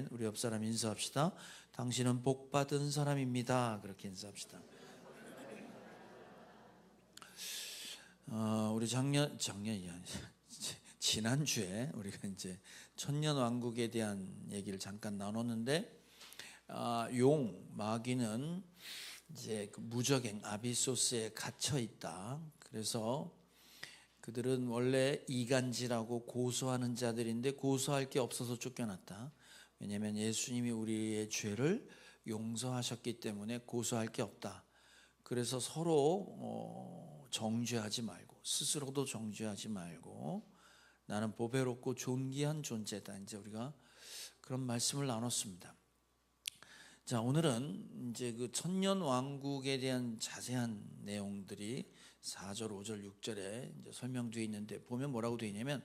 아멘. 우리 옆 사람 인사합시다. 당신은 복 받은 사람입니다. 그렇게 인사합시다. 우리 작년이 아니 지난주에 우리가 이제 천년왕국에 대한 얘기를 잠깐 나눴는데, 마귀는 이제 그 무적행 아비소스에 갇혀 있다. 그래서 그들은 원래 이간질하고 고소하는 자들인데 고소할 게 없어서 쫓겨났다. 왜냐하면 예수님이 우리의 죄를 용서하셨기 때문에 고소할 게 없다. 그래서 서로 정죄하지 말고, 스스로도 정죄하지 말고, 나는 보배롭고 존귀한 존재다. 이제 우리가 그런 말씀을 나눴습니다. 자, 오늘은 이제 그 천년 왕국에 대한 자세한 내용들이 4절, 5절, 6절에 이제 설명되어 있는데, 보면 뭐라고 되어 있냐면,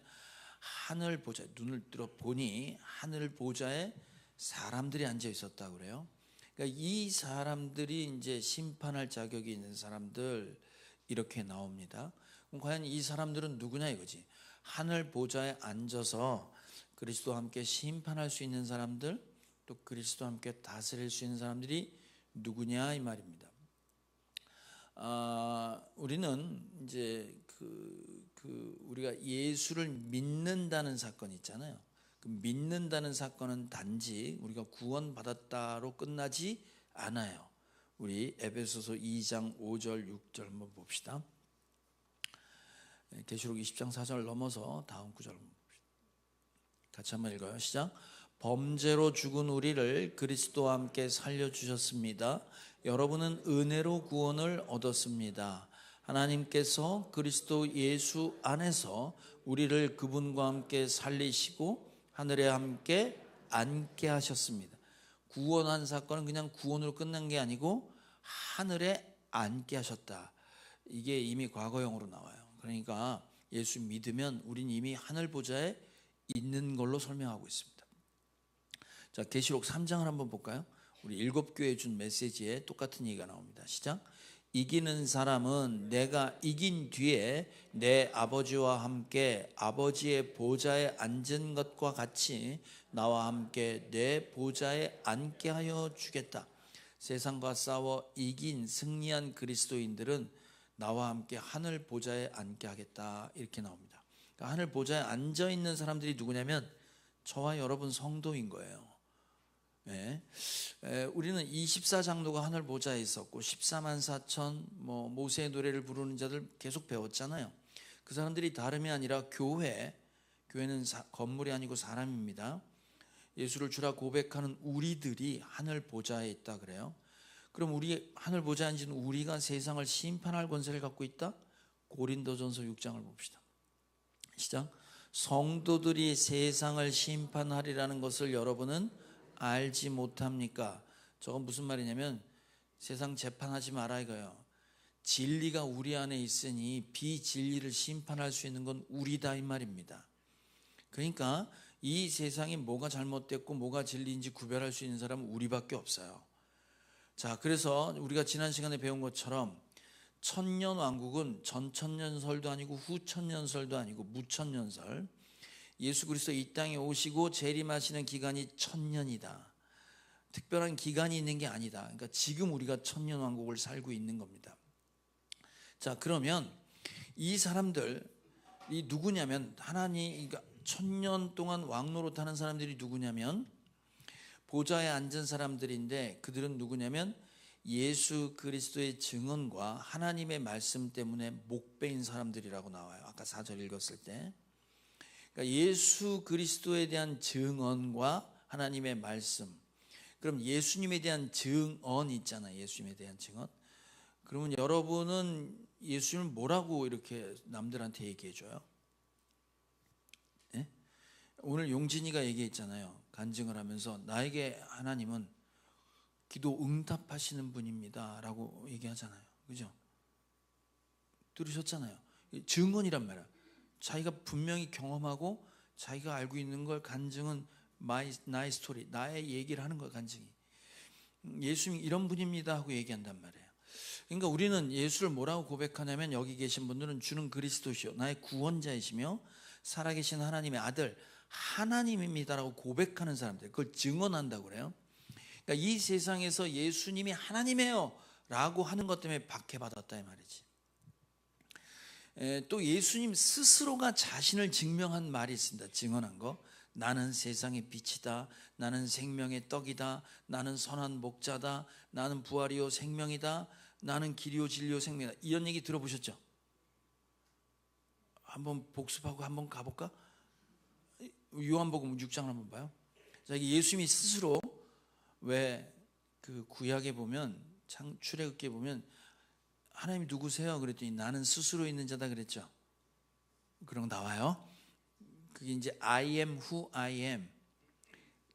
하늘 보좌, 눈을 들어 보니 하늘 보좌에 사람들이 앉아 있었다 그래요. 그러니까 이 사람들이 이제 심판할 자격이 있는 사람들, 이렇게 나옵니다. 그럼 과연 이 사람들은 누구냐 이거지. 하늘 보좌에 앉아서 그리스도와 함께 심판할 수 있는 사람들, 또 그리스도와 함께 다스릴 수 있는 사람들이 누구냐 이 말입니다. 우리는 이제 우리가 예수를 믿는다는 사건이 있잖아요. 그 믿는다는 사건은 단지 우리가 구원받았다로 끝나지 않아요. 우리 에베소서 2장 5절 6절 한번 봅시다. 계시록 20장 4절 넘어서 다음 구절 한번 봅시다. 같이 한번 읽어요. 시작. 범죄로 죽은 우리를 그리스도와 함께 살려주셨습니다. 여러분은 은혜로 구원을 얻었습니다. 하나님께서 그리스도 예수 안에서 우리를 그분과 함께 살리시고 하늘에 함께 앉게 하셨습니다. 구원한 사건은 그냥 구원으로 끝난 게 아니고 하늘에 앉게 하셨다. 이게 이미 과거형으로 나와요. 그러니까 예수 믿으면 우린 이미 하늘 보좌에 있는 걸로 설명하고 있습니다. 자, 계시록 3장을 한번 볼까요? 우리 7교회 준 메시지에 똑같은 얘기가 나옵니다. 시작. 이기는 사람은 내가 이긴 뒤에 내 아버지와 함께 아버지의 보좌에 앉은 것과 같이 나와 함께 내 보좌에 앉게 하여 주겠다. 세상과 싸워 이긴 승리한 그리스도인들은 나와 함께 하늘 보좌에 앉게 하겠다. 이렇게 나옵니다. 그러니까 하늘 보좌에 앉아 있는 사람들이 누구냐면 저와 여러분 성도인 거예요. 네. 우리는 24장로가 하늘 보좌에 있었고 14만 4천 모세의 노래를 부르는 자들 계속 배웠잖아요. 그 사람들이 다름이 아니라 교회는 건물이 아니고 사람입니다. 예수를 주라 고백하는 우리들이 하늘 보좌에 있다 그래요. 그럼 우리 하늘 보좌에 앉은 우리가 세상을 심판할 권세를 갖고 있다? 고린도전서 6장을 봅시다. 시작. 성도들이 세상을 심판하리라는 것을 여러분은 알지 못합니까? 저건 무슨 말이냐면 세상 재판하지 마라 이거예요. 진리가 우리 안에 있으니 비진리를 심판할 수 있는 건 우리다 이 말입니다. 그러니까 이 세상이 뭐가 잘못됐고 뭐가 진리인지 구별할 수 있는 사람은 우리밖에 없어요. 자, 그래서 우리가 지난 시간에 배운 것처럼 천년왕국은 전천년설도 아니고 후천년설도 아니고 무천년설, 예수 그리스도 이 땅에 오시고 재림하시는 기간이 1000년이다. 특별한 기간이 있는 게 아니다. 그러니까 지금 우리가 천년왕국을 살고 있는 겁니다. 자, 그러면 이 사람들이 누구냐면 그러니까 1000년 동안 왕노릇 하는 사람들이 누구냐면 보좌에 앉은 사람들인데, 그들은 누구냐면 예수 그리스도의 증언과 하나님의 말씀 때문에 목배인 사람들이라고 나와요. 아까 4절 읽었을 때. 그러니까 예수 그리스도에 대한 증언과 하나님의 말씀. 그럼 예수님에 대한 증언이 있잖아요. 예수님에 대한 증언. 그러면 여러분은 예수님을 뭐라고 이렇게 남들한테 얘기해줘요? 네? 오늘 용진이가 얘기했잖아요. 간증을 하면서 나에게 하나님은 기도 응답하시는 분입니다 라고 얘기하잖아요. 그죠? 들으셨잖아요. 증언이란 말이야. 자기가 분명히 경험하고 자기가 알고 있는 걸 간증은 나의 스토리, 나의 얘기를 하는 거야. 간증이 예수님이 이런 분입니다 하고 얘기한단 말이에요. 그러니까 우리는 예수를 뭐라고 고백하냐면, 여기 계신 분들은 주는 그리스도시요 나의 구원자이시며 살아계신 하나님의 아들, 하나님입니다라고 고백하는 사람들, 그걸 증언한다고 그래요. 그러니까 이 세상에서 예수님이 하나님이에요 라고 하는 것 때문에 박해받았다 이 말이지. 또 예수님 스스로가 자신을 증명한 말이 있습니다. 증언한 거. 나는 세상의 빛이다. 나는 생명의 떡이다. 나는 선한 목자다. 나는 부활이요 생명이다. 나는 길이요 진리요 생명이다. 이런 얘기 들어보셨죠? 한번 복습하고 한번 가볼까? 요한복음 6장 한번 봐요. 자, 이게 예수님이 스스로 왜 그 구약에 보면 출애굽기에 보면 하나님 누구세요? 그랬더니 나는 스스로 있는 자다 그랬죠. 그런 거 나와요. 그게 이제 I am who I am.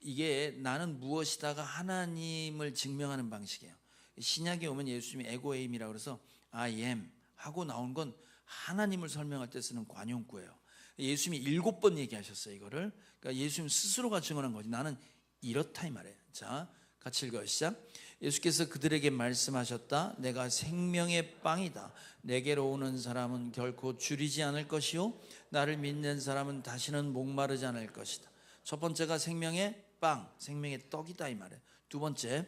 이게 나는 무엇이다가 하나님을 증명하는 방식이에요. 신약에 오면 예수님이 에고에임이라고 그래서 I am 하고 나온 건 하나님을 설명할 때 쓰는 관용구예요. 예수님이 7번 얘기하셨어요 이거를. 그러니까 예수님 스스로가 증언한 거지. 나는 이렇다 이 말이에요. 자, 같이 읽어요. 시작. 예수께서 그들에게 말씀하셨다. 내가 생명의 빵이다. 내게로 오는 사람은 결코 줄이지 않을 것이요 나를 믿는 사람은 다시는 목마르지 않을 것이다. 첫 번째가 생명의 빵, 생명의 떡이다 이 말이에요. 두 번째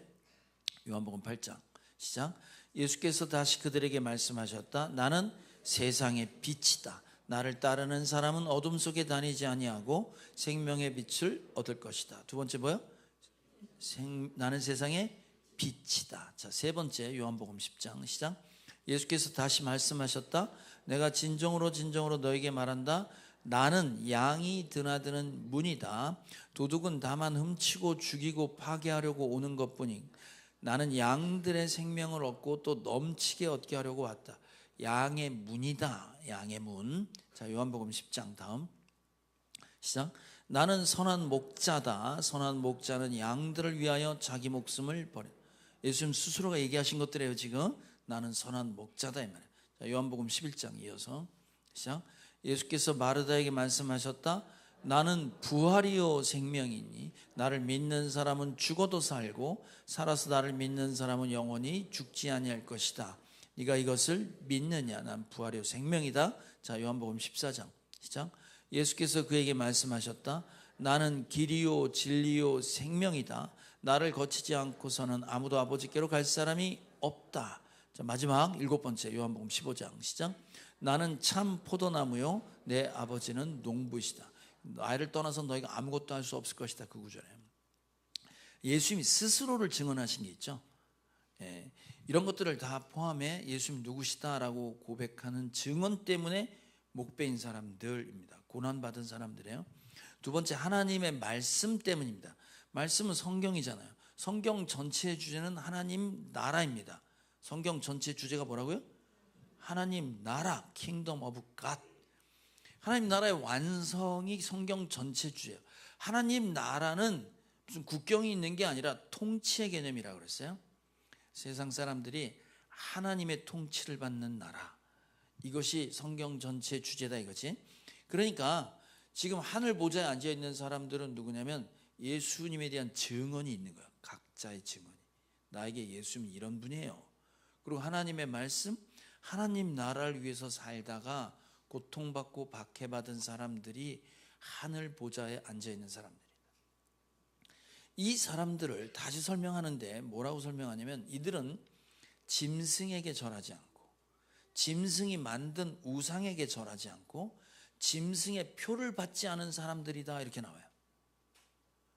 요한복음 8장 시작. 예수께서 다시 그들에게 말씀하셨다. 나는 세상의 빛이다. 나를 따르는 사람은 어둠 속에 다니지 아니하고 생명의 빛을 얻을 것이다. 두 번째 뭐요? 나는 세상의 빛이다. 자, 세 번째 요한복음 10장 시작. 예수께서 다시 말씀하셨다. 내가 진정으로 진정으로 너에게 말한다. 나는 양이 드나드는 문이다. 도둑은 다만 훔치고 죽이고 파괴하려고 오는 것뿐이 나는 양들의 생명을 얻고 또 넘치게 얻게 하려고 왔다. 양의 문이다. 양의 문. 자, 요한복음 10장 다음 시작. 나는 선한 목자다. 선한 목자는 양들을 위하여 자기 목숨을 버려. 예수님 스스로가 얘기하신 것들이에요 지금. 나는 선한 목자다 이 말이에요. 자, 요한복음 11장 이어서 시작. 예수께서 마르다에게 말씀하셨다. 나는 부활이요 생명이니 나를 믿는 사람은 죽어도 살고 살아서 나를 믿는 사람은 영원히 죽지 아니할 것이다. 네가 이것을 믿느냐? 난 부활이요 생명이다. 자, 요한복음 14장 시작. 예수께서 그에게 말씀하셨다. 나는 길이요 진리요 생명이다. 나를 거치지 않고서는 아무도 아버지께로 갈 사람이 없다. 자, 마지막 7번째 요한복음 15장 시작. 나는 참 포도나무요 내 아버지는 농부시다. 나를 떠나서 너희가 아무것도 할 수 없을 것이다. 그 구절에 예수님이 스스로를 증언하신 게 있죠. 예, 이런 것들을 다 포함해 예수님 누구시다라고 고백하는 증언 때문에 목배인 사람들입니다. 고난받은 사람들이에요. 두 번째 하나님의 말씀 때문입니다. 말씀은 성경이잖아요. 성경 전체의 주제는 하나님 나라입니다. 성경 전체의 주제가 뭐라고요? 하나님 나라, Kingdom of God. 하나님 나라의 완성이 성경 전체 주제예요. 하나님 나라는 무슨 국경이 있는 게 아니라 통치의 개념이라고 그랬어요. 세상 사람들이 하나님의 통치를 받는 나라. 이것이 성경 전체의 주제다 이거지. 그러니까 지금 하늘 보좌에 앉아있는 사람들은 누구냐면 예수님에 대한 증언이 있는 거예요. 각자의 증언이. 나에게 예수님이 이런 분이에요. 그리고 하나님의 말씀, 하나님 나라를 위해서 살다가 고통받고 박해받은 사람들이 하늘 보좌에 앉아있는 사람들이다. 이 사람들을 다시 설명하는데 뭐라고 설명하냐면 이들은 짐승에게 절하지 않고 짐승이 만든 우상에게 절하지 않고 짐승의 표를 받지 않은 사람들이다 이렇게 나와요.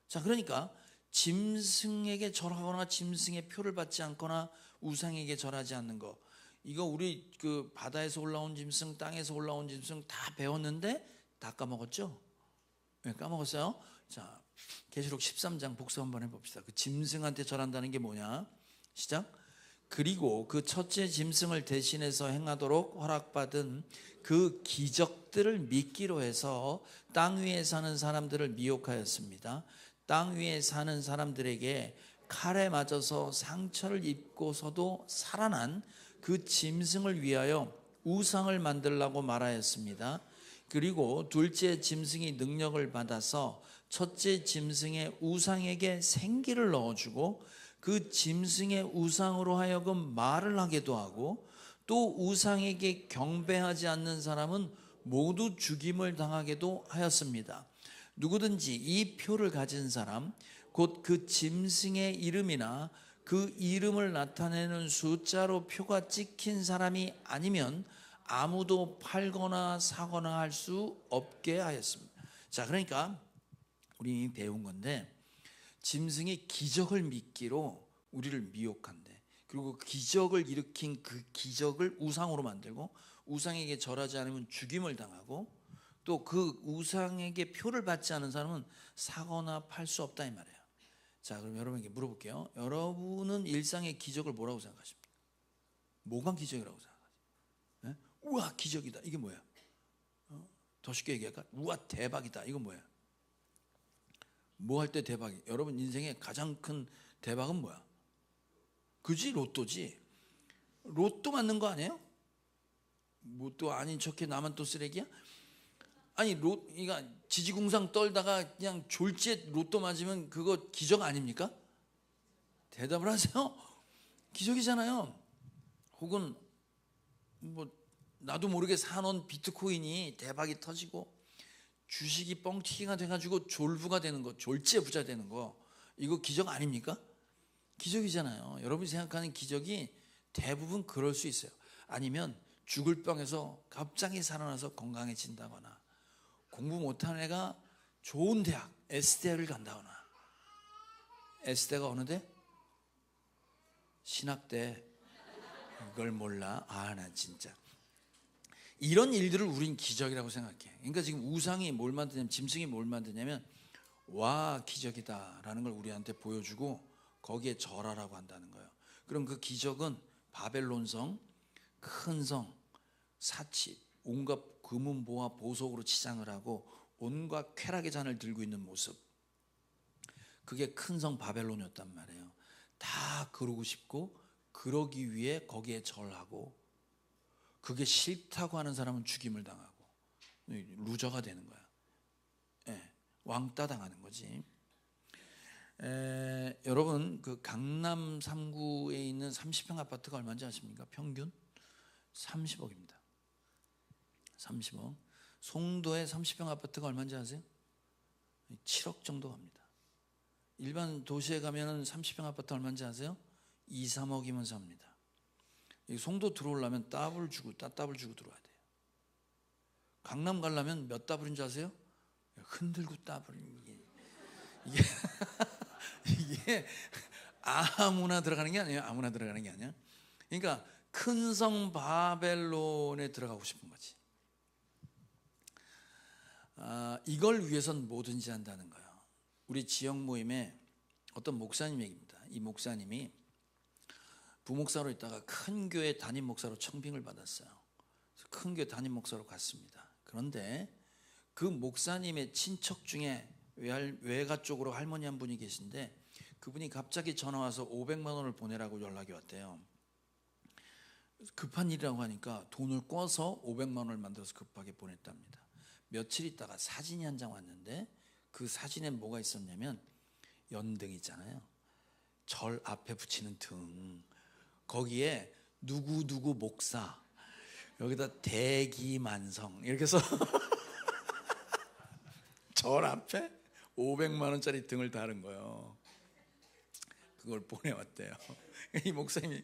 자, 그러니까 짐승에게 절하거나 짐승의 표를 받지 않거나 우상에게 절하지 않는 거, 이거 우리 그 바다에서 올라온 짐승, 땅에서 올라온 짐승 다 배웠는데 다 까먹었죠? 네, 까먹었어요. 자, 계시록 13장 복습 한번 해봅시다. 그 짐승한테 절한다는 게 뭐냐? 시작. 그리고 그 첫째 짐승을 대신해서 행하도록 허락받은 그 기적들을 믿기로 해서 땅 위에 사는 사람들을 미혹하였습니다. 땅 위에 사는 사람들에게 칼에 맞아서 상처를 입고서도 살아난 그 짐승을 위하여 우상을 만들라고 말하였습니다. 그리고 둘째 짐승이 능력을 받아서 첫째 짐승의 우상에게 생기를 넣어주고 그 짐승의 우상으로 하여금 말을 하게도 하고 또 우상에게 경배하지 않는 사람은 모두 죽임을 당하게도 하였습니다. 누구든지 이 표를 가진 사람, 곧 그 짐승의 이름이나 그 이름을 나타내는 숫자로 표가 찍힌 사람이 아니면 아무도 팔거나 사거나 할 수 없게 하였습니다. 자, 그러니까 우리 이미 배운 건데, 짐승이 기적을 믿기로 우리를 미혹한대. 그리고 기적을 일으킨 그 기적을 우상으로 만들고, 우상에게 절하지 않으면 죽임을 당하고, 또 그 우상에게 표를 받지 않은 사람은 사거나 팔 수 없다 이 말이에요. 자, 그럼 여러분에게 물어볼게요. 여러분은 일상의 기적을 뭐라고 생각하십니까? 뭐가 기적이라고 생각하세요? 네? 우와, 기적이다. 이게 뭐야? 더 쉽게 얘기할까? 우와, 대박이다. 이건 뭐야? 뭐 할 때 대박이? 여러분 인생의 가장 큰 대박은 뭐야? 그지? 로또지. 로또 맞는 거 아니에요? 뭐 또 아닌 척해 나만 또 쓰레기야? 아니, 그러니까 지지궁상 떨다가 그냥 졸지에 로또 맞으면 그거 기적 아닙니까? 대답을 하세요. 기적이잖아요. 혹은 뭐 나도 모르게 사놓은 비트코인이 대박이 터지고 주식이 뻥튀기가 돼가지고 졸부가 되는 거, 졸지에 부자 되는 거, 이거 기적 아닙니까? 기적이잖아요. 여러분이 생각하는 기적이 대부분 그럴 수 있어요. 아니면 죽을 병에서 갑자기 살아나서 건강해진다거나, 공부 못하는 애가 좋은 대학 S대를 간다거나. S대가 어느 대? 신학대. 이걸 몰라? 아, 나 진짜. 이런 일들을 우린 기적이라고 생각해. 그러니까 지금 우상이 뭘 만드냐면, 짐승이 뭘 만드냐면, 와, 기적이다 라는 걸 우리한테 보여주고 거기에 절하라고 한다는 거예요. 그럼 그 기적은 바벨론성, 큰 성, 사치, 온갖 금은보화 보석으로 치장을 하고 온갖 쾌락의 잔을 들고 있는 모습, 그게 큰 성 바벨론이었단 말이에요. 다 그러고 싶고 그러기 위해 거기에 절하고, 그게 싫다고 하는 사람은 죽임을 당하고 루저가 되는 거야. 예, 왕따 당하는 거지. 여러분, 그 강남 3구에 있는 30평 아파트가 얼마인지 아십니까? 평균 30억입니다. 30억. 송도의 30평 아파트가 얼마인지 아세요? 7억 정도 갑니다. 일반 도시에 가면은 30평 아파트 얼마인지 아세요? 2, 3억이면 삽니다. 송도 들어오려면 따블 주고 들어와야 돼요. 강남 가려면 몇 따블인지 아세요? 흔들고 따블. 이게 이게 아무나 들어가는 게 아니에요. 아무나 들어가는 게 아니야. 그러니까 큰 성 바벨론에 들어가고 싶은 거지. 이걸 위해선 뭐든지 한다는 거예요. 우리 지역 모임에 어떤 목사님 얘기입니다. 이 목사님이 부목사로 있다가 큰 교회 담임 목사로 청빙을 받았어요. 큰 교회 담임 목사로 갔습니다. 그런데 그 목사님의 친척 중에 외가 쪽으로 할머니 한 분이 계신데, 그분이 갑자기 전화 와서 500만 원을 보내라고 연락이 왔대요. 급한 일이라고 하니까 돈을 꿔서 500만 원을 만들어서 급하게 보냈답니다. 며칠 있다가 사진이 한 장 왔는데, 그 사진에 뭐가 있었냐면 연등 있잖아요. 절 앞에 붙이는 등, 거기에 누구누구 목사, 여기다 대기만성 이렇게 해서 절 앞에 500만 원짜리 등을 다른 거예요. 그걸 보내왔대요. 이 목사님이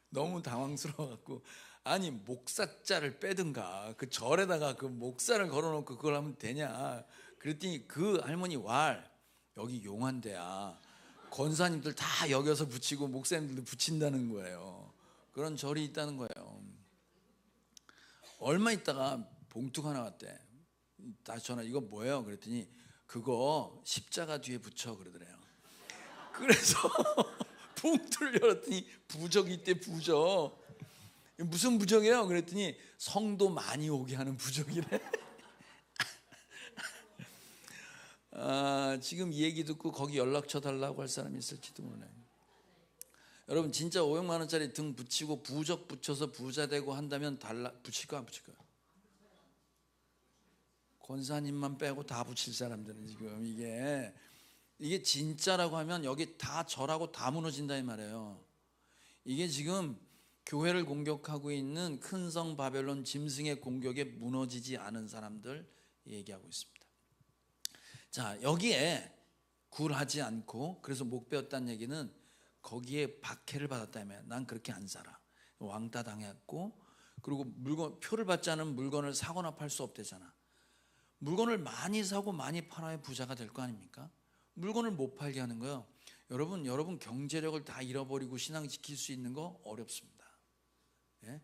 너무 당황스러워갖고, 아니 목사자를 빼든가 그 절에다가 그 목사를 걸어놓고 그걸 하면 되냐. 그랬더니 그 할머니 여기 용한데야 권사님들 다 여겨서 붙이고 목사님들도 붙인다는 거예요. 그런 절이 있다는 거예요. 얼마 있다가 봉투가 나왔대. 다시 전화, 이거 뭐예요? 그랬더니 그거 십자가 뒤에 붙여 그러더래요. 그래서 봉투를 열었더니 부적이 있대. 부적. 무슨 부적이에요? 그랬더니 성도 많이 오게 하는 부적이래. 지금 이 얘기 듣고 거기 연락처 달라고 할 사람이 있을지도 몰라요. 여러분, 진짜 500만 원짜리 등 붙이고 부적 붙여서 부자 되고 한다면 붙일까 안 붙일까요? 권사님만 빼고 다 붙일 사람들은 지금 이게 진짜라고 하면 여기 다 절하고 다 무너진다 이 말이에요. 이게 지금 교회를 공격하고 있는 큰 성 바벨론 짐승의 공격에 무너지지 않은 사람들 얘기하고 있습니다. 자, 여기에 굴하지 않고 그래서 못 배웠다는 얘기는 거기에 박해를 받았다며. 난 그렇게 안 살아. 왕따 당했고, 그리고 물건, 표를 받지 않은 물건을 사거나 팔 수 없대잖아. 물건을 많이 사고 많이 팔아야 부자가 될 거 아닙니까? 물건을 못 팔게 하는 거예요. 여러분 경제력을 다 잃어버리고 신앙 지킬 수 있는 거 어렵습니다. 예?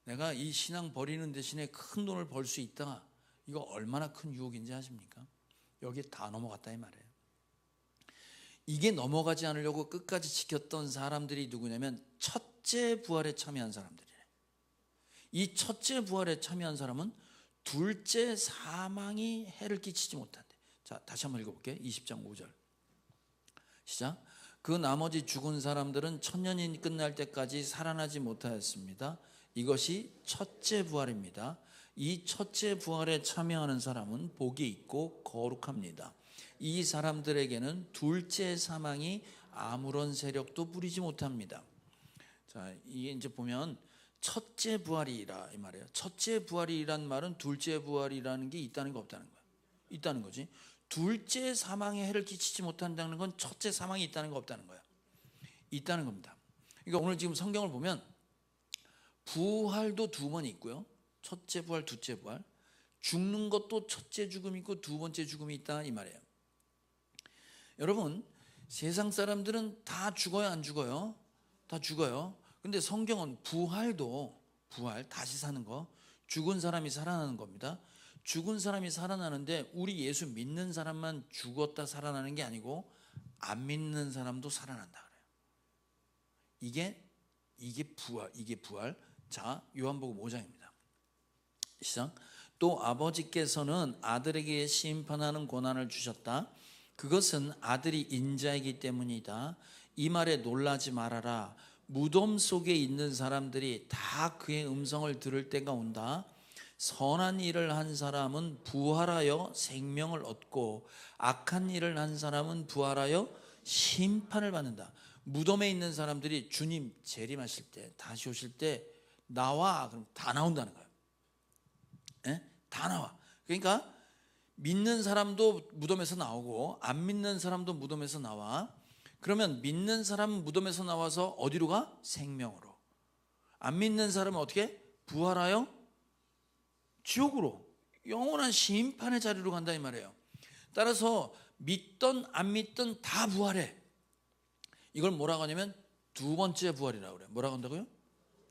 내가 이 신앙 버리는 대신에 큰 돈을 벌 수 있다. 이거 얼마나 큰 유혹인지 아십니까? 여기에 다 넘어갔다 이 말이에요. 이게 넘어가지 않으려고 끝까지 지켰던 사람들이 누구냐면 첫째 부활에 참여한 사람들이에요. 이 첫째 부활에 참여한 사람은 둘째 사망이 해를 끼치지 못한대. 자, 다시 한번 읽어볼게요. 20장 5절 시작. 그 나머지 죽은 사람들은 천년이 끝날 때까지 살아나지 못하였습니다. 이것이 첫째 부활입니다. 이 첫째 부활에 참여하는 사람은 복이 있고 거룩합니다. 이 사람들에게는 둘째 사망이 아무런 세력도 뿌리지 못합니다. 자, 이게 이제 보면 첫째 부활이라 이 말이에요. 첫째 부활이란 말은 둘째 부활이라는 게 있다는 거 없다는 거야. 있다는 거지. 둘째 사망에 해를 끼치지 못한다는 건 첫째 사망이 있다는 거 없다는 거야. 있다는 겁니다. 그러니까 오늘 지금 성경을 보면 부활도 두 번 있고요. 첫째 부활, 둘째 부활. 죽는 것도 첫째 죽음이 있고 두 번째 죽음이 있다 이 말이에요. 여러분, 세상 사람들은 다 죽어요, 안 죽어요? 다 죽어요. 근데 성경은 부활도, 부활, 다시 사는 거, 죽은 사람이 살아나는 겁니다. 죽은 사람이 살아나는데 우리 예수 믿는 사람만 죽었다 살아나는 게 아니고 안 믿는 사람도 살아난다 그래요. 이게 부활. 자, 요한복음 5장입니다. 시작. 또 아버지께서는 아들에게 심판하는 권한을 주셨다. 그것은 아들이 인자이기 때문이다. 이 말에 놀라지 말아라. 무덤 속에 있는 사람들이 다 그의 음성을 들을 때가 온다. 선한 일을 한 사람은 부활하여 생명을 얻고 악한 일을 한 사람은 부활하여 심판을 받는다. 무덤에 있는 사람들이 주님 재림하실 때, 다시 오실 때 나와 그럼 다 나온다는 거예요. 예? 다 나와. 그러니까 믿는 사람도 무덤에서 나오고 안 믿는 사람도 무덤에서 나와. 그러면 믿는 사람은 무덤에서 나와서 어디로 가? 생명으로. 안 믿는 사람은 어떻게? 부활하여 지옥으로, 영원한 심판의 자리로 간다 이 말이에요. 따라서 믿던 안 믿던 다 부활해. 이걸 뭐라고 하냐면 두 번째 부활이라고 그래요. 뭐라고 한다고요?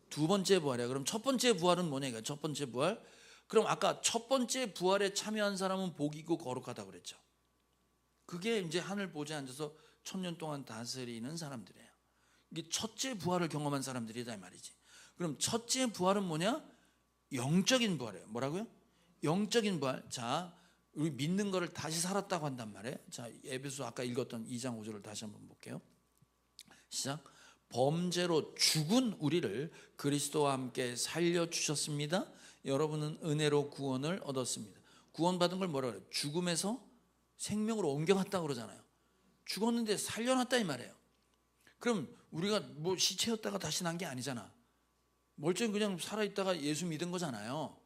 두 번째 부활이야. 그럼 첫 번째 부활은 뭐냐? 이거 첫 번째 부활. 그럼 아까 첫 번째 부활에 참여한 사람은 복이고 거룩하다고 그랬죠. 그게 이제 하늘 보좌에 앉아서 1000년 동안 다스리는 사람들이에요. 이게 첫째 부활을 경험한 사람들이다 이 말이지. 그럼 첫째 부활은 뭐냐? 영적인 부활이에요. 뭐라고요? 영적인 부활. 자, 우리 믿는 거를 다시 살았다고 한단 말이에요. 자, 에베소 아까 읽었던 2장 5절을 다시 한번 볼게요. 시작. 범죄로 죽은 우리를 그리스도와 함께 살려주셨습니다. 여러분은 은혜로 구원을 얻었습니다. 구원받은 걸 뭐라 그래요? 죽음에서 생명으로 옮겨갔다고 그러잖아요. 죽었는데 살려놨다 이 말이에요. 그럼 우리가 뭐 시체였다가 다시 난 게 아니잖아. 멀쩡히 그냥 살아있다가 예수 믿은 거잖아요.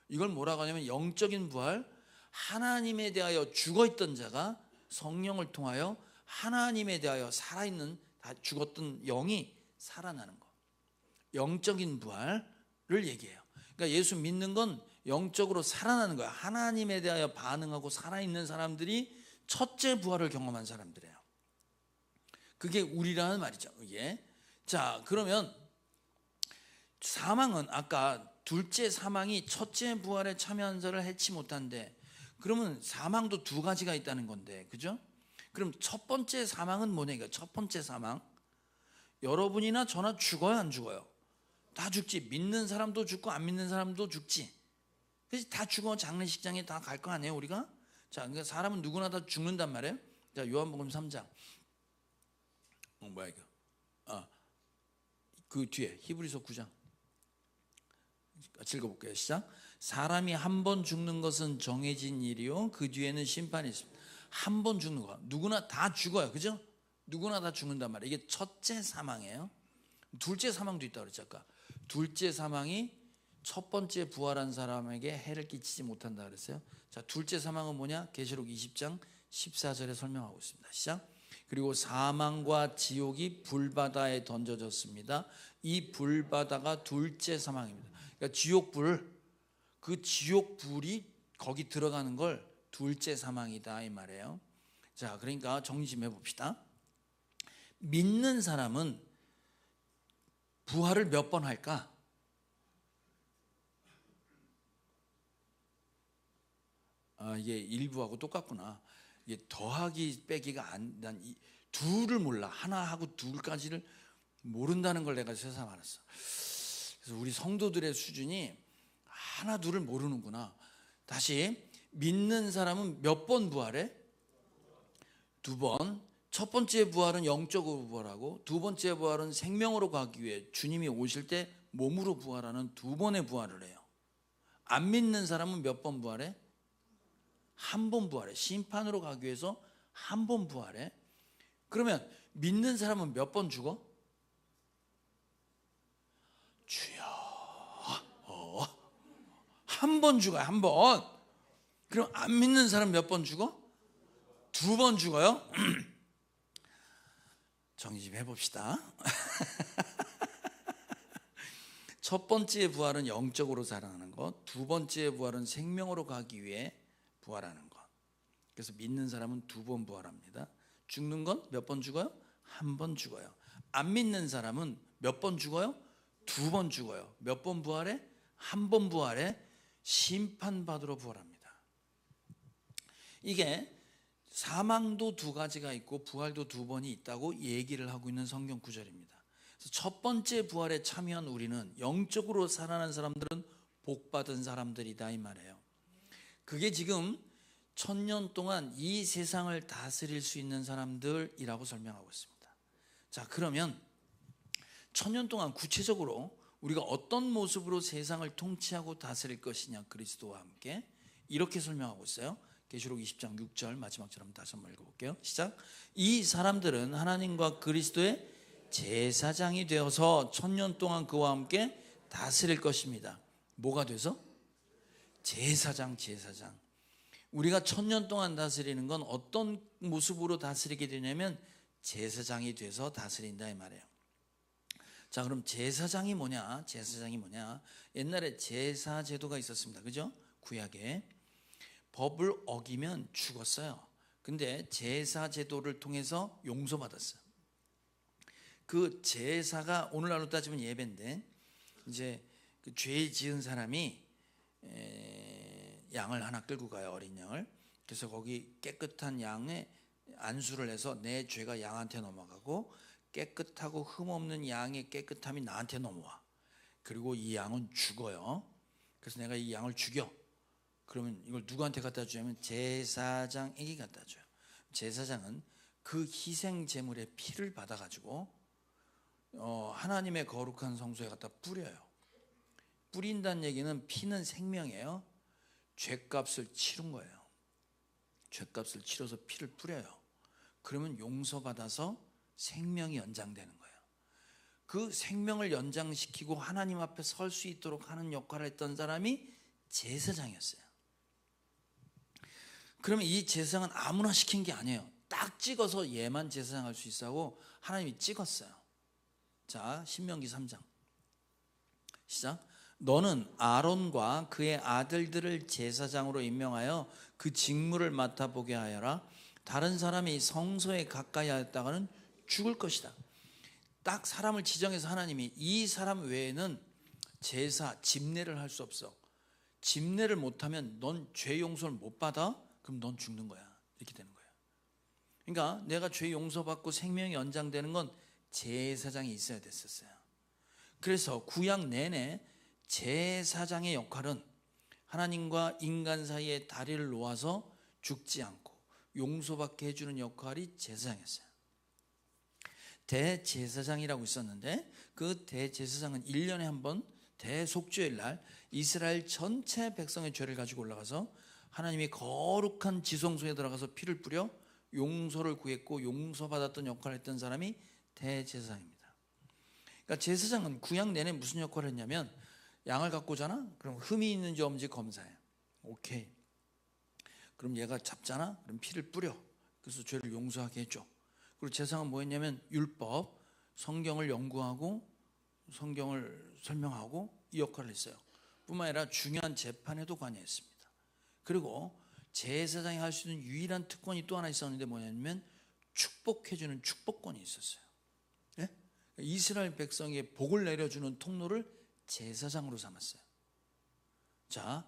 이걸 뭐라고 하냐면 영적인 부활. 하나님에 대하여 죽어있던 자가 성령을 통하여 하나님에 대하여 살아있는 다 죽었던 영이 살아나는 거. 영적인 부활을 얘기해요. 그러니까 예수 믿는 건 영적으로 살아나는 거야. 하나님에 대하여 반응하고 살아있는 사람들이 첫째 부활을 경험한 사람들이에요. 그게 우리라는 말이죠. 예. 자, 그러면 사망은 아까 둘째 사망이 첫째 부활에 참여한 자를 해치 못한데, 그러면 사망도 두 가지가 있다는 건데, 그죠? 그럼 첫 번째 사망은 뭐냐? 첫 번째 사망. 여러분이나 저나 죽어요, 안 죽어요? 다 죽지. 믿는 사람도 죽고 안 믿는 사람도 죽지. 그래서 다 죽어. 장례식장에 다 갈 거 아니에요, 우리가? 자, 그러니까 사람은 누구나 다 죽는단 말이에요. 자, 요한복음 3장. 뭐야 이거? 그 뒤에 히브리서 9장. 같이 읽어볼게요. 시작. 사람이 한 번 죽는 것은 정해진 일이요, 그 뒤에는 심판이 있습니다. 한 번 죽는 거. 누구나 다 죽어요, 그죠? 누구나 다 죽는단 말이에요. 이게 첫째 사망이에요. 둘째 사망도 있다고 그랬죠 아까. 둘째 사망이 첫 번째 부활한 사람에게 해를 끼치지 못한다 그랬어요. 자, 둘째 사망은 뭐냐? 계시록 20장 14절에 설명하고 있습니다. 시작. 그리고 사망과 지옥이 불바다에 던져졌습니다. 이 불바다가 둘째 사망입니다. 그러니까 지옥불, 그 지옥불이 거기 들어가는 걸 둘째 사망이다 이 말이에요. 자, 그러니까 정리 좀 해봅시다. 믿는 사람은 부활을 몇 번 할까? 이게 일부하고 똑같구나. 이게 더하기 빼기가 난 둘을 몰라. 하나하고 둘까지를 모른다는 걸 내가 세상 알았어. 그래서 우리 성도들의 수준이 하나 둘을 모르는구나. 다시, 믿는 사람은 몇 번 부활해? 두 번. 첫 번째 부활은 영적으로 부활하고, 두 번째 부활은 생명으로 가기 위해 주님이 오실 때 몸으로 부활하는 두 번의 부활을 해요. 안 믿는 사람은 몇 번 부활해? 한 번 부활해. 심판으로 가기 위해서 한 번 부활해. 그러면 믿는 사람은 몇 번 죽어? 주여, 한 번 죽어요. 한 번. 그럼 안 믿는 사람 몇 번 죽어? 두 번 죽어요. 정리 좀 해봅시다. 첫 번째 부활은 영적으로 살아나는 것, 두 번째 부활은 생명으로 가기 위해 부활하는 것. 그래서 믿는 사람은 두 번 부활합니다. 죽는 건 몇 번 죽어요? 한 번 죽어요. 안 믿는 사람은 몇 번 죽어요? 두 번 죽어요. 몇 번 부활해? 한 번 부활해. 심판받으러 부활합니다. 이게 사망도 두 가지가 있고 부활도 두 번이 있다고 얘기를 하고 있는 성경 구절입니다. 그래서 첫 번째 부활에 참여한 우리는 영적으로 살아난 사람들은 복받은 사람들이다 이 말이에요. 그게 지금 1000년 동안 이 세상을 다스릴 수 있는 사람들이라고 설명하고 있습니다. 자, 그러면 1000년 동안 구체적으로 우리가 어떤 모습으로 세상을 통치하고 다스릴 것이냐, 그리스도와 함께, 이렇게 설명하고 있어요. 계시록 20장 6절 마지막처럼 다시 한번 읽어볼게요. 시작. 이 사람들은 하나님과 그리스도의 제사장이 되어서 1000년 동안 그와 함께 다스릴 것입니다. 뭐가 돼서? 제사장. 우리가 1000년 동안 다스리는 건 어떤 모습으로 다스리게 되냐면 제사장이 돼서 다스린다 이 말이에요. 자, 그럼 제사장이 뭐냐? 옛날에 제사 제도가 있었습니다. 그죠? 구약에 법을 어기면 죽었어요. 근데 제사 제도를 통해서 용서받았어요. 그 제사가 오늘날로 따지면 예배인데, 이제 그 죄 지은 사람이 양을 하나 끌고 가요. 어린 양을. 그래서 거기 깨끗한 양에 안수를 해서 내 죄가 양한테 넘어가고, 깨끗하고 흠없는 양의 깨끗함이 나한테 넘어와. 그리고 이 양은 죽어요. 그래서 내가 이 양을 죽여. 그러면 이걸 누구한테 갖다 주냐면 제사장에게 갖다 줘요. 제사장은 그 희생 제물의 피를 받아가지고 하나님의 거룩한 성소에 갖다 뿌려요. 뿌린다는 얘기는 피는 생명이에요. 죄값을 치른 거예요. 죄값을 치러서 피를 뿌려요. 그러면 용서받아서 생명이 연장되는 거예요. 그 생명을 연장시키고 하나님 앞에 설 수 있도록 하는 역할을 했던 사람이 제사장이었어요. 그러면 이 제사장은 아무나 시킨 게 아니에요. 딱 찍어서 얘만 제사장 할 수 있다고 하나님이 찍었어요. 자, 신명기 3장 시작. 너는 아론과 그의 아들들을 제사장으로 임명하여 그 직무를 맡아보게 하여라. 다른 사람이 성소에 가까이 하였다가는 죽을 것이다. 딱 사람을 지정해서 하나님이 이 사람 외에는 제사, 집례를 할 수 없어. 집례를 못하면 넌 죄 용서를 못 받아? 그럼 넌 죽는 거야. 이렇게 되는 거예요. 그러니까 내가 죄 용서받고 생명이 연장되는 건 제사장이 있어야 됐었어요. 그래서 구약 내내 제사장의 역할은 하나님과 인간 사이에 다리를 놓아서 죽지 않고 용서받게 해주는 역할이 제사장이었어요. 대제사장이라고 있었는데 그 대제사장은 1년에 한 번 대속죄일 날 이스라엘 전체 백성의 죄를 가지고 올라가서 하나님이 거룩한 지성소에 들어가서 피를 뿌려 용서를 구했고 용서받았던 역할을 했던 사람이 대제사장입니다. 그러니까 제사장은 구약 내내 무슨 역할을 했냐면, 양을 갖고 오잖아? 그럼 흠이 있는지 없는지 검사해. 오케이. 그럼 얘가 잡잖아? 그럼 피를 뿌려. 그래서 죄를 용서하게 해줘. 그리고 제사장은 뭐 했냐면 율법, 성경을 연구하고 성경을 설명하고 이 역할을 했어요. 뿐만 아니라 중요한 재판에도 관여했습니다. 그리고 제사장이 할 수 있는 유일한 특권이 또 하나 있었는데 뭐냐면 축복해주는 축복권이 있었어요. 네? 이스라엘 백성에게 복을 내려주는 통로를 제사장으로 삼았어요. 자,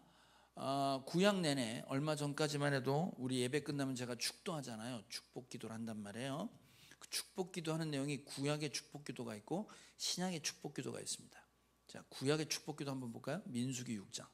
구약 내내 얼마 전까지만 해도 우리 예배 끝나면 제가 축도하잖아요. 축복 기도를 한단 말이에요. 그 축복 기도하는 내용이 구약의 축복 기도가 있고 신약의 축복 기도가 있습니다. 자, 구약의 축복 기도 한번 볼까요? 민수기 6장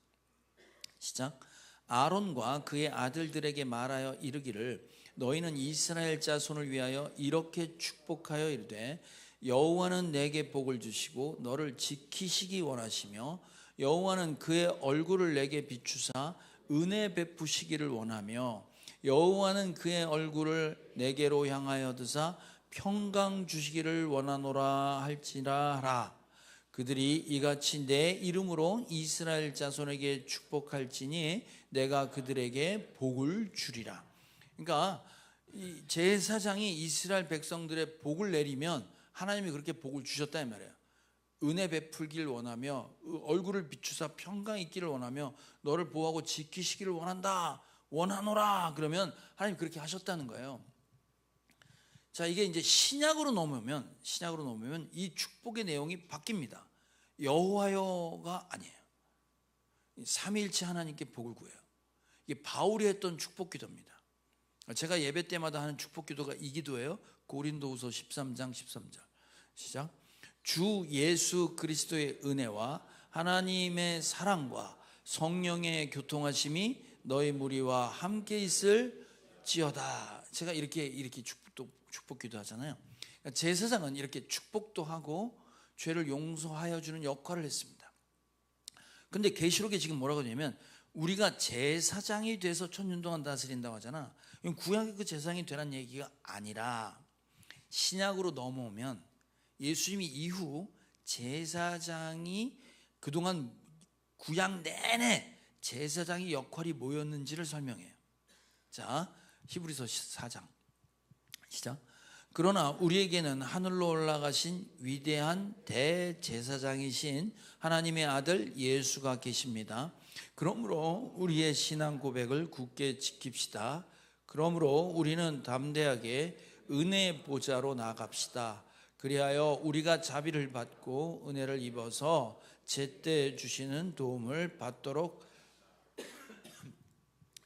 시작. 아론과 그의 아들들에게 말하여 이르기를 너희는 이스라엘 자손을 위하여 이렇게 축복하여 이르되 여호와는 내게 복을 주시고 너를 지키시기 원하시며 여호와는 그의 얼굴을 내게 비추사 은혜 베푸시기를 원하며 여호와는 그의 얼굴을 내게로 향하여 드사 평강 주시기를 원하노라 할지라 하라. 그들이 이같이 내 이름으로 이스라엘 자손에게 축복할지니 내가 그들에게 복을 주리라. 그러니까 이 제사장이 이스라엘 백성들의 복을 내리면 하나님이 그렇게 복을 주셨다 이 말이에요. 은혜 베풀기를 원하며 얼굴을 비추사 평강 있기를 원하며 너를 보호하고 지키시기를 원한다. 원하노라. 그러면 하나님이 그렇게 하셨다는 거예요. 자, 이게 이제 신약으로 넘으면 이 축복의 내용이 바뀝니다. 여호와여가 아니에요. 삼위일체 하나님께 복을 구해요. 이게 바울이 했던 축복 기도입니다. 제가 예배 때마다 하는 축복 기도가 이 기도예요. 고린도후서 13장 13절 시작. 주 예수 그리스도의 은혜와 하나님의 사랑과 성령의 교통하심이 너희 무리와 함께 있을지어다. 제가 이렇게 축복 기도하잖아요. 그러니까 제사장은 이렇게 축복도 하고 죄를 용서하여 주는 역할을 했습니다. 근데 계시록에 지금 뭐라고 하냐면 우리가 제사장이 돼서 천년 동안 다스린다고 하잖아. 구약의 그 제사장이 되라는 얘기가 아니라 신약으로 넘어오면 예수님이 이후 제사장이 그동안 구약 내내 제사장의 역할이 뭐였는지를 설명해요. 자, 히브리서 4장 시작. 그러나 우리에게는 하늘로 올라가신 위대한 대제사장이신 하나님의 아들 예수가 계십니다. 그러므로 우리의 신앙 고백을 굳게 지킵시다. 그러므로 우리는 담대하게 은혜의 보좌로 나아갑시다. 그리하여 우리가 자비를 받고 은혜를 입어서 제때 주시는 도움을 받도록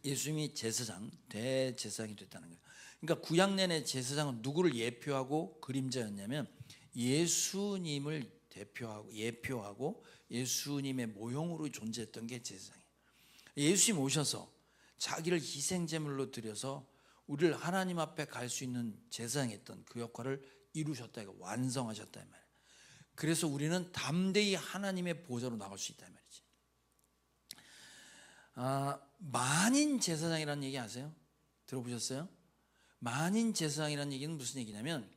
예수님이 제사장, 대제사장이 됐다는 거예요. 그러니까 구약 내내 제사장은 누구를 예표하고 그림자였냐면 예수님을 예표하고 예수님의 모형으로 존재했던 게 제사장이에요. 예수님 오셔서 자기를 희생제물로 드려서 우리를 하나님 앞에 갈 수 있는 제사장이 했던 그 역할을 이루셨다, 완성하셨다 이 말이에요. 그래서 우리는 담대히 하나님의 보좌로 나갈 수 있다 이 말이지. 만인 제사장이라는 얘기 아세요? 들어보셨어요? 만인 제사장이라는 얘기는 무슨 얘기냐면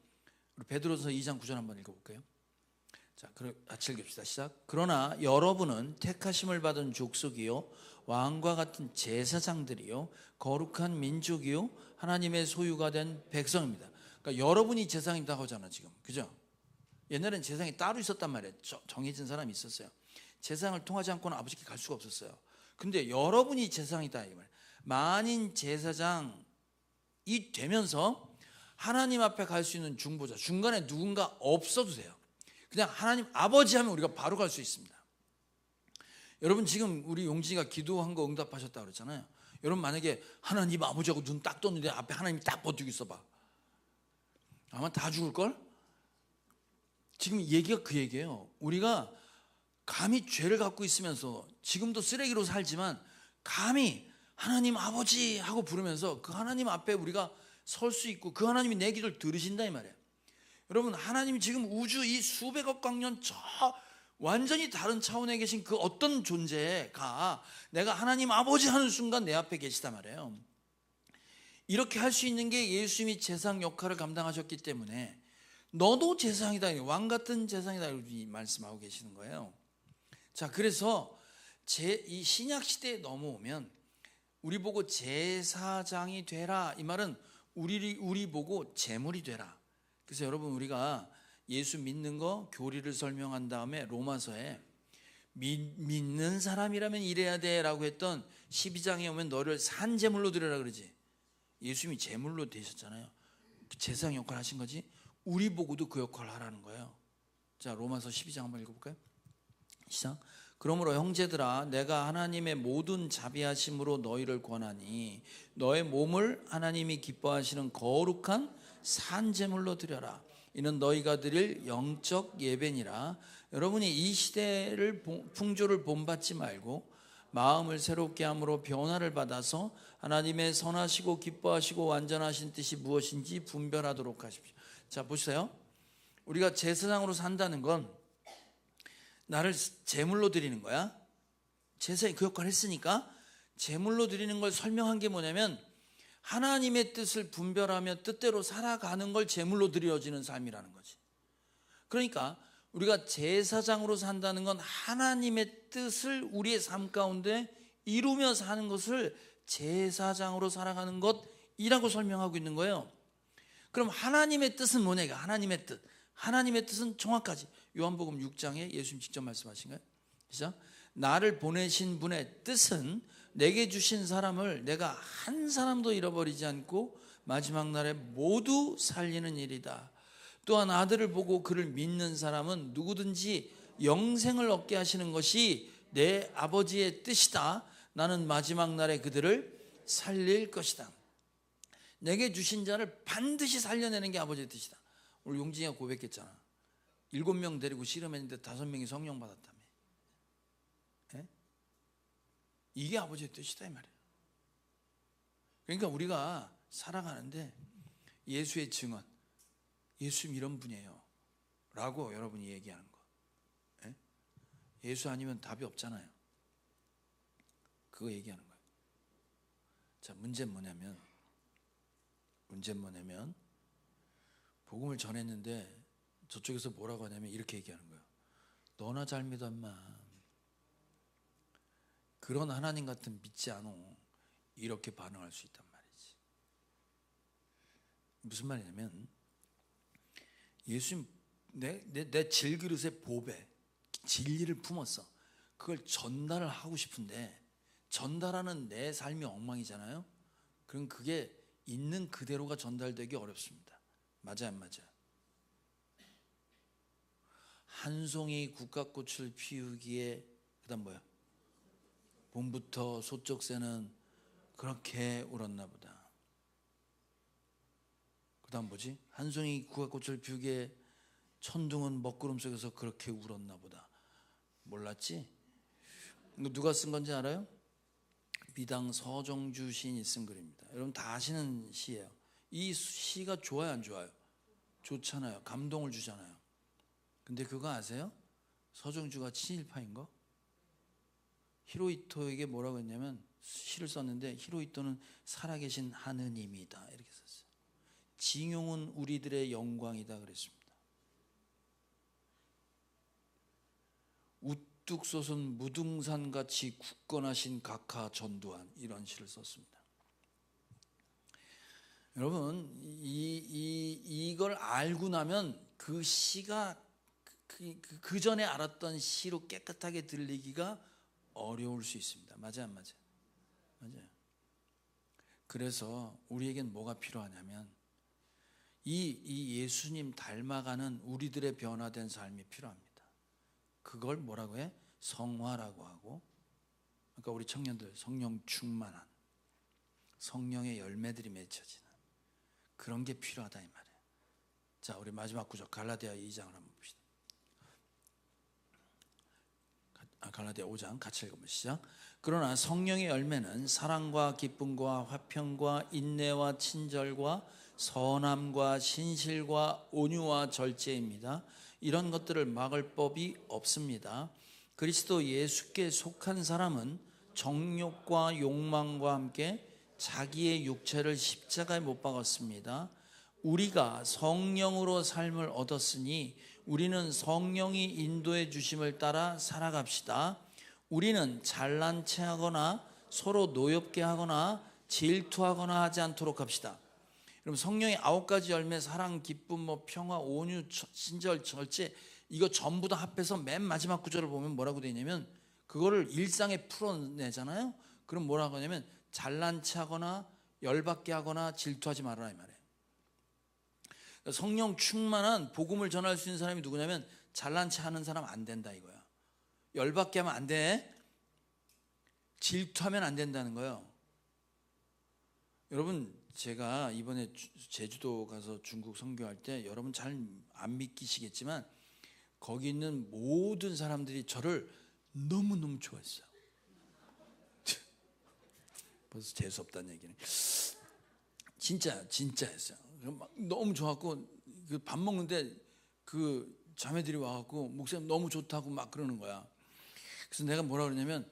우리 베드로서 2장 9절 한번 읽어볼까요? 자, 같이 읽읍시다. 시작. 그러나 여러분은 택하심을 받은 족속이요 왕과 같은 제사장들이요 거룩한 민족이요 하나님의 소유가 된 백성입니다. 그러니까 여러분이 제사장이라고 하잖아 지금, 그죠? 옛날엔 제사장이 따로 있었단 말이에요. 정해진 사람이 있었어요. 제사장을 통하지 않고는 아버지께 갈 수가 없었어요. 근데 여러분이 제사장이다 이 말이에요. 만인 제사장이 되면서 하나님 앞에 갈 수 있는 중보자, 중간에 누군가 없어도 돼요. 그냥 하나님 아버지 하면 우리가 바로 갈 수 있습니다. 여러분 지금 우리 용진이가 기도한 거 응답하셨다고 그랬잖아요. 여러분 만약에 하나님 아버지하고 눈 딱 떴는데 앞에 하나님이 딱 버티고 있어봐, 아마 다 죽을걸? 지금 얘기가 그 얘기예요. 우리가 감히 죄를 갖고 있으면서 지금도 쓰레기로 살지만 감히 하나님 아버지 하고 부르면서 그 하나님 앞에 우리가 설 수 있고 그 하나님이 내 기도를 들으신다 이 말이에요. 여러분 하나님이 지금 우주 이 수백억 광년 저 완전히 다른 차원에 계신 그 어떤 존재가 내가 하나님 아버지 하는 순간 내 앞에 계시단 말이에요. 이렇게 할 수 있는 게 예수님이 제사장 역할을 감당하셨기 때문에 너도 제사장이다, 왕 같은 제사장이다 이렇게 말씀하고 계시는 거예요. 자, 그래서 이 신약 시대에 넘어오면 우리 보고 제사장이 되라, 이 말은 우리 보고 제물이 되라. 그래서 여러분, 우리가 예수 믿는 거 교리를 설명한 다음에 로마서에 믿는 사람이라면 이래야 돼라고 했던 12장에 오면 너를 산 제물로 드려라 그러지. 예수님이 제물로 되셨잖아요. 제사장 역할 하신 거지. 우리 보고도 그 역할을 하라는 거예요. 자, 로마서 12장 한번 읽어볼까요? 시작. 그러므로 형제들아, 내가 하나님의 모든 자비하심으로 너희를 권하니 너의 몸을 하나님이 기뻐하시는 거룩한 산 제물로 드려라. 이는 너희가 드릴 영적 예배니라. 여러분이 이 시대를 풍조를 본받지 말고 마음을 새롭게 함으로 변화를 받아서 하나님의 선하시고 기뻐하시고 완전하신 뜻이 무엇인지 분별하도록 하십시오. 자, 보세요. 우리가 제사장으로 산다는 건 나를 제물로 드리는 거야. 제사에 그 역할을 했으니까 제물로 드리는 걸 설명한 게 뭐냐면 하나님의 뜻을 분별하며 뜻대로 살아가는 걸 제물로 드려지는 삶이라는 거지. 그러니까 우리가 제사장으로 산다는 건 하나님의 뜻을 우리의 삶 가운데 이루며 사는 것을 제사장으로 살아가는 것이라고 설명하고 있는 거예요. 그럼 하나님의 뜻은 뭐냐? 하나님의 뜻. 하나님의 뜻은 정확하지. 요한복음 6장에 예수님 직접 말씀하신 거예요. 시작. 나를 보내신 분의 뜻은 내게 주신 사람을 내가 한 사람도 잃어버리지 않고 마지막 날에 모두 살리는 일이다. 또한 아들을 보고 그를 믿는 사람은 누구든지 영생을 얻게 하시는 것이 내 아버지의 뜻이다. 나는 마지막 날에 그들을 살릴 것이다. 내게 주신 자를 반드시 살려내는 게 아버지의 뜻이다. 오늘 용진이가 고백했잖아. 7명 데리고 실험했는데 5명이 성령 받았다며. 네? 이게 아버지의 뜻이다 이 말이에요. 그러니까 우리가 살아가는데 예수의 증언, 예수님 이런 분이에요 라고 여러분이 얘기하는 거. 네? 예수 아니면 답이 없잖아요. 그거 얘기하는 거예요. 자, 문제는 뭐냐면 복음을 전했는데 저쪽에서 뭐라고 하냐면 이렇게 얘기하는 거예요. 너나 잘 믿어 인마. 그런 하나님 같은 믿지 않어. 이렇게 반응할 수 있단 말이지. 무슨 말이냐면 예수님 내 질그릇에 보배 진리를 품었어. 그걸 전달을 하고 싶은데 전달하는 내 삶이 엉망이잖아요. 그럼 그게 있는 그대로가 전달되기 어렵습니다. 맞아요, 안 맞아요? 한 송이 국화꽃을 피우기에 그다음 뭐야? 봄부터 소쩍새는 그렇게 울었나 보다. 그다음 뭐지? 한 송이 국화꽃을 피우기에 천둥은 먹구름 속에서 그렇게 울었나 보다. 몰랐지? 누가 쓴 건지 알아요? 미당 서정주 시인이 쓴 글입니다. 여러분 다 아시는 시예요. 이 시가 좋아요, 안 좋아요? 좋잖아요. 감동을 주잖아요. 근데 그거 아세요? 서정주가 친일파인 거? 히로히토에게 뭐라고 했냐면 시를 썼는데 히로히토는 살아계신 하느님이다 이렇게 썼어요. 징용은 우리들의 영광이다 그랬습니다. 우뚝 솟은 무등산같이 굳건하신 각하 전두환 이런 시를 썼습니다. 여러분 이걸 알고 나면 그 시가 그 전에 알았던 시로 깨끗하게 들리기가 어려울 수 있습니다. 맞아요, 안 맞아요? 맞아요. 그래서 우리에겐 뭐가 필요하냐면 이 예수님 닮아가는 우리들의 변화된 삶이 필요합니다. 그걸 뭐라고 해? 성화라고 하고, 그러니까 우리 청년들 성령 충만한 성령의 열매들이 맺혀지는 그런 게 필요하다 이 말이에요. 자, 우리 마지막 구절 갈라디아 2장을 한번 봅시다. 갈라디아 5장 같이 읽어보시죠. 그러나 성령의 열매는 사랑과 기쁨과 화평과 인내와 친절과 선함과 신실과 온유와 절제입니다. 이런 것들을 막을 법이 없습니다. 그리스도 예수께 속한 사람은 정욕과 욕망과 함께 자기의 육체를 십자가에 못 박았습니다. 우리가 성령으로 삶을 얻었으니 우리는 성령이 인도해 주심을 따라 살아갑시다. 우리는 잘난 체하거나 서로 노엽게 하거나 질투하거나 하지 않도록 합시다. 그럼 성령의 9가지 열매, 사랑, 기쁨, 평화, 온유, 친절, 절제, 이거 전부 다 합해서 맨 마지막 구절을 보면 뭐라고 되어 있냐면, 그거를 일상에 풀어내잖아요. 그럼 뭐라고 하냐면 잘난 체하거나 열받게 하거나 질투하지 말아라 이 말이에요. 성령 충만한 복음을 전할 수 있는 사람이 누구냐면 잘난 체하는 사람 안 된다 이거야. 열받게 하면 안 돼. 질투하면 안 된다는 거예요. 여러분, 제가 이번에 제주도 가서 중국 선교할 때 여러분 잘 안 믿기시겠지만 거기 있는 모든 사람들이 저를 너무너무 좋아했어요. 벌써 재수없다는 얘기는. 진짜였어요. 너무 좋았고, 그 밥 먹는데 그 자매들이 와갖고 목사님 너무 좋다고 막 그러는 거야. 그래서 내가 뭐라 그러냐면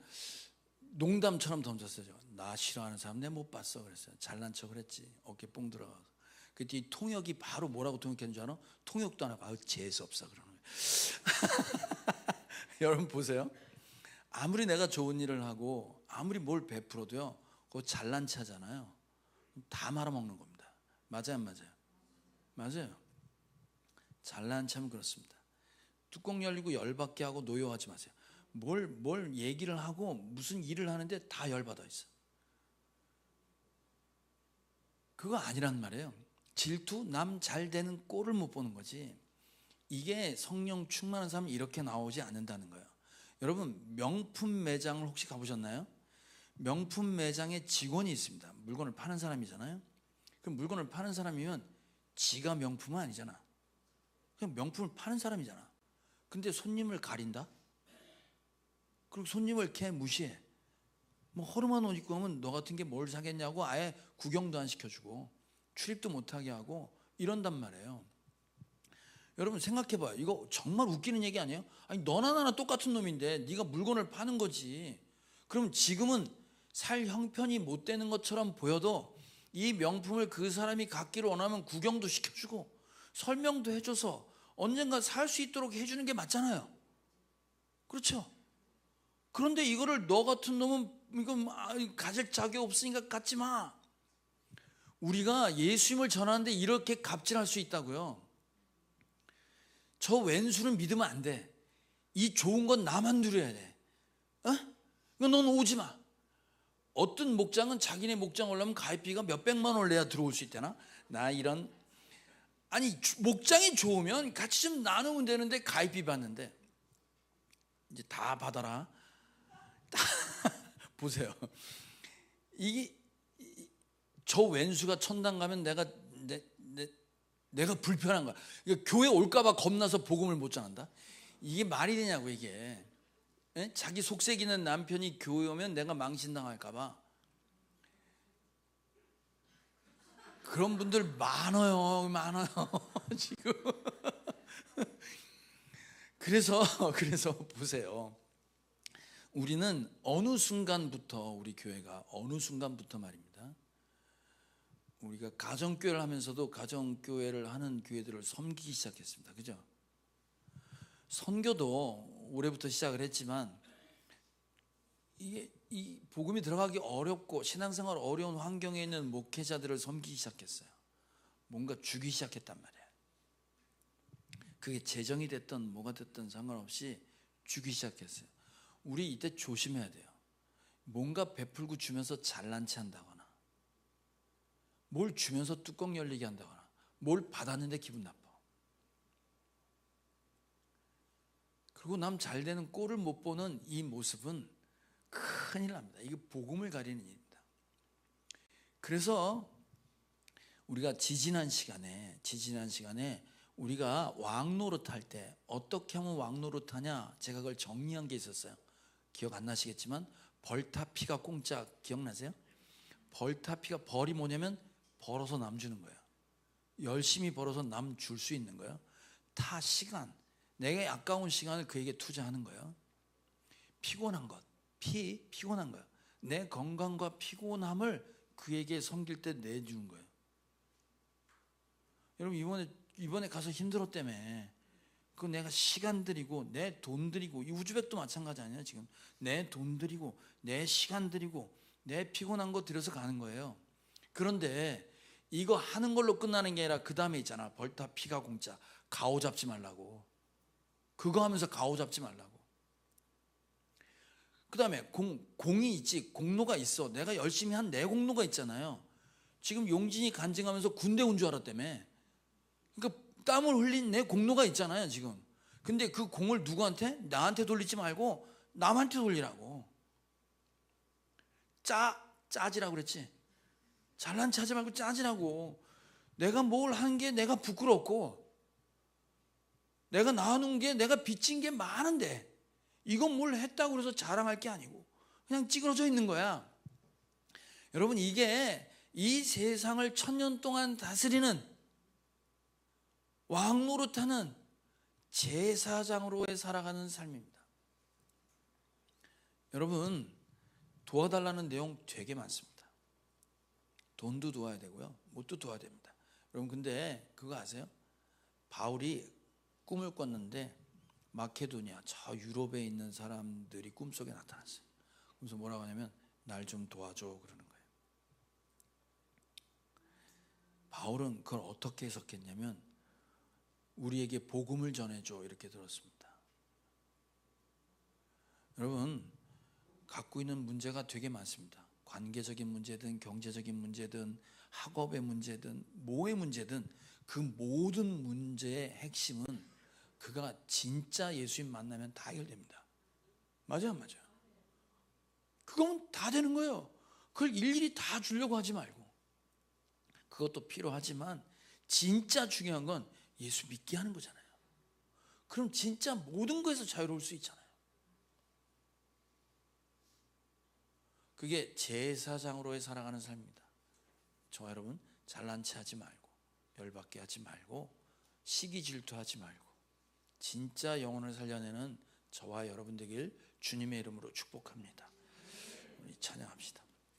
농담처럼 던졌어요. 나 싫어하는 사람 내가 못 봤어 그랬어요. 잘난 척을 했지. 어깨 뽕 들어가서. 그때 이 통역이 바로 뭐라고 통역했는 줄 알아? 통역도 안 하고 재수없어 그러는 거예요. 여러분 보세요. 아무리 내가 좋은 일을 하고 아무리 뭘 베풀어도요, 그거 잘난 체하잖아요. 다 말아먹는 겁니다. 맞아요 안 맞아요? 맞아요. 잘난 체하면 그렇습니다. 뚜껑 열리고 열받게 하고 노여워하지 마세요. 뭘 얘기를 하고 무슨 일을 하는데 다 열받아 있어. 그거 아니란 말이에요. 질투, 남 잘 되는 꼴을 못 보는 거지. 이게 성령 충만한 사람은 이렇게 나오지 않는다는 거예요. 여러분, 명품 매장을 혹시 가보셨나요? 명품 매장에 직원이 있습니다. 물건을 파는 사람이잖아요. 그럼 물건을 파는 사람이면 지가 명품은 아니잖아. 그냥 명품을 파는 사람이잖아. 근데 손님을 가린다? 그리고 손님을 이렇게 무시해. 뭐 허름한 옷 입고 가면 너 같은 게 뭘 사겠냐고 아예 구경도 안 시켜주고 출입도 못하게 하고 이런단 말이에요. 여러분 생각해봐요. 이거 정말 웃기는 얘기 아니에요? 아니 너나 나나 똑같은 놈인데 네가 물건을 파는 거지. 그럼 지금은 살 형편이 못 되는 것처럼 보여도 이 명품을 그 사람이 갖기를 원하면 구경도 시켜주고 설명도 해줘서 언젠가 살 수 있도록 해주는 게 맞잖아요. 그렇죠? 그런데 이거를 너 같은 놈은 이거 가질 자격 없으니까 갖지 마. 우리가 예수님을 전하는데 이렇게 갑질할 수 있다고요. 저 왼수는 믿으면 안 돼. 이 좋은 건 나만 누려야 돼. 넌 오지 마. 어떤 목장은 자기네 목장 올라면 가입비가 몇백만 원 내야 들어올 수 있다나? 나 이런. 아니 목장이 좋으면 같이 좀 나누면 되는데 가입비 받는데 이제 다 받아라. 보세요. 이게 저 왼수가 천당 가면 내가 불편한 거야. 교회 올까봐 겁나서 복음을 못 전한다. 이게 말이 되냐고 이게. 에? 자기 속색이는 남편이 교회 오면 내가 망신당할까봐. 그런 분들 많아요. 지금. 그래서 보세요. 우리는 어느 순간부터 우리 교회가 어느 순간부터 말입니다. 우리가 가정교회를 하면서도 가정교회를 하는 교회들을 섬기기 시작했습니다. 그죠? 선교도 올해부터 시작을 했지만 이게 이 복음이 들어가기 어렵고 신앙생활 어려운 환경에 있는 목회자들을 섬기기 시작했어요. 뭔가 주기 시작했단 말이에요. 그게 재정이 됐든 뭐가 됐든 상관없이 주기 시작했어요. 우리 이때 조심해야 돼요. 뭔가 베풀고 주면서 잘난 체 한다거나 뭘 주면서 뚜껑 열리게 한다거나 뭘 받았는데 기분 나빠. 그리고 남 잘 되는 꼴을 못 보는 이 모습은 큰일 납니다. 이게 복음을 가리는 일입니다. 그래서 우리가 지지난 시간에 우리가 왕노릇 할 때 어떻게 하면 왕노릇 하냐 제가 그걸 정리한 게 있었어요. 기억 안 나시겠지만 벌타피가 공짜 기억나세요? 벌타피가 벌이 뭐냐면 벌어서 남 주는 거예요. 열심히 벌어서 남 줄 수 있는 거예요. 타 시간, 내게 아까운 시간을 그에게 투자하는 거예요. 피곤한 것, 피곤한 거예요. 내 건강과 피곤함을 그에게 섬길 때 내주는 거예요. 여러분 이번에 가서 힘들었다며. 그 내가 시간 들이고 내 돈 들이고, 이 우즈벡도 마찬가지 아니야 지금. 내 돈 들이고 내 시간 들이고 내 피곤한 거 들여서 가는 거예요. 그런데 이거 하는 걸로 끝나는 게 아니라 그 다음에 있잖아. 벌타 피가 공짜. 가오 잡지 말라고. 그거 하면서 가오 잡지 말라고. 그 다음에 공이 있지. 공로가 있어. 내가 열심히 한 내 공로가 있잖아요. 지금 용진이 간증하면서 군대 온 줄 알았다며. 그러니까 땀을 흘린 내 공로가 있잖아요 지금. 근데 그 공을 누구한테? 나한테 돌리지 말고 남한테 돌리라고. 짜지라고 그랬지. 잘난 체하지 말고 짜지라고. 내가 뭘 한 게 내가 부끄럽고, 내가 나눈 게, 내가 빚진 게 많은데 이건 뭘 했다고 해서 자랑할 게 아니고 그냥 찌그러져 있는 거야. 여러분, 이게 이 세상을 1000년 동안 다스리는 왕 노릇하는 제사장으로의 살아가는 삶입니다. 여러분, 도와달라는 내용 되게 많습니다. 돈도 도와야 되고요, 뭣도 도와야 됩니다. 여러분, 근데 그거 아세요? 바울이 꿈을 꿨는데 마케도니아, 저 유럽에 있는 사람들이 꿈속에 나타났어요. 그래서 뭐라고 하냐면 날 좀 도와줘 그러는 거예요. 바울은 그걸 어떻게 해석했냐면 우리에게 복음을 전해줘 이렇게 들었습니다. 여러분, 갖고 있는 문제가 되게 많습니다. 관계적인 문제든 경제적인 문제든 학업의 문제든 뭐의 문제든 그 모든 문제의 핵심은 그가 진짜 예수님 만나면 다 해결됩니다. 맞아요, 안 맞아요? 그건 다 되는 거예요. 그걸 일일이 다 주려고 하지 말고, 그것도 필요하지만 진짜 중요한 건 예수 믿게 하는 거잖아요. 그럼 진짜 모든 것에서 자유로울 수 있잖아요. 그게 제사장으로의 살아가는 삶입니다. 저와 여러분, 잘난 체 하지 말고 열받게 하지 말고 시기 질투하지 말고 진짜 영혼을 살려내는 저와 여러분 되길 주님의 이름으로 축복합니다. 우리 찬양합시다.